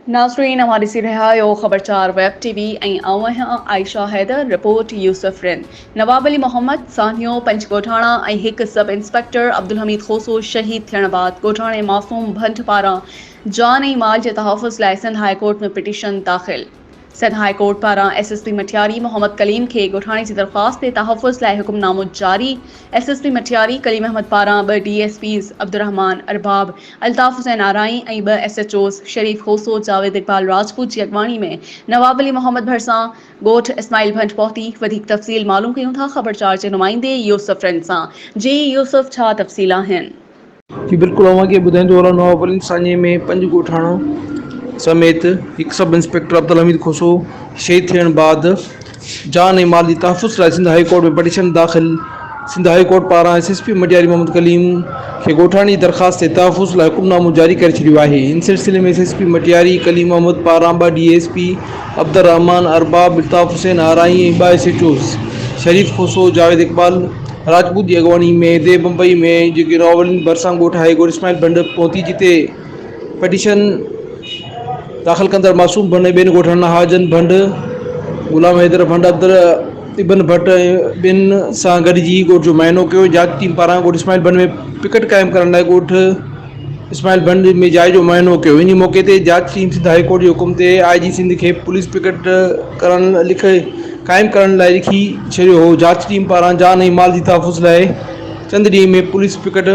नाज़रीन हमारी सी रहा यो खबरचार web TV Ayesha Haider report Yusuf रिन नवाब अली मोहम्मद सानियो पंच ॻोठाणा एक सब इंस्पेक्टर अब्दुल हमीद खोसो शहीद थियण बाद ॻोठाणे मासूम भंट पारां जान ऐं माल के तहफ़ुज़ लाइ सिंध हाई कोर्ट में पिटीशन दाख़िल। सिंध हाई कोर्ट पारां SSP मटियारी मोहम्मद कलीम के ॻोठाणे की दरख्वास्त ते तहफ़ुज़ लाइ हुक्मनामो जारी। SSP मटियारी कलीम अहमद पारां 2 DSPs अब्दुर्रहमान अरबाब अल्ताफ़ हुसैन आराई ऐं 2 SHOs शरीफ खोसो जावेद इकबाल राजपूत की अगवानी में नवाब अली मोहम्मद भरसां ॻोठ इस्माइल भंट पहुती। वधीक तफ़सील मालूम कयूं था खबरचार के नुमाइंदे यूसुफ रिन सां। जी यूसुफ, छा तफ़सील आहिनि? जी बिल्कुल अव्हांखे ॿुधाईंदो हलां। नवाब अली साञे में 5 ॻोठाणा समेत एक सब इंस्पेक्टर अब्दुल हमीद खोसो शहीद थियण बाद जान ऐं माल जी तहफ़ुज़ लाइ सिंध हाई कोर्ट में पिटीशन दाख़िल। सिंध हाई कोर्ट पारां SSP मटियारी मोहम्मद कलीम के ॻोठाणी जी दरख़्वास्त ते तहफ़ुज़ लाइ हुक्मनामो जारी करे छॾियो आहे। इन सिलसिले में SSP मटियारी कलीम अहमद पारां 2 DSP अब्दुर्रहमान अरबाब अल्ताफ़ हुसैन आराई ऐं 2 SHOs शरीफ खोसो जावेद इकबाल राजपूत की अगवानी में दे बम्बई में जो नवाब अली भरसां ॻोठ आहे ॻोठ इस्माइल भंट पहुती, जिते पिटीशन दाख़िल कंदड़ मासूम भंट ऐं ॿियनि ॻोठाणनि हाजन भंट गुलाम हैदर भंट अब्दुल इब्न भट्ट ऐं ॿियनि सां गॾिजी ॻोठ जो मुआइनो कयो। जांच टीम पारां ॻोठ इस्माइल भंट में पिकट क़ाइमु करण लाइ ॻोठ इस्माइल भंट में जाइ जो मुआइनो कयो। इन मौक़े ते जांच टीम सिंध हाई कोर्ट जे हुकुम ते IG सिंध खे पुलिस पिकट क़ाइमु करण लाइ लिखी छॾियो हो। जांच टीम पारां जान ऐं माल जी तहफ़ुज़ लाइ चंद ॾींहं में पुलिस पिकट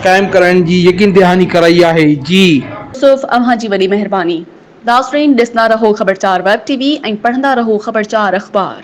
क़ाइमु कराइण जी यकीन दहानी कराई आहे। जी यूसुफ, अव्हां जी वॾी महिरबानी। नाज़रीन ॾिसंदा रहो खबरचार वेब टीवी ऐं पढ़ंदा रहो खबरचार अख़बार।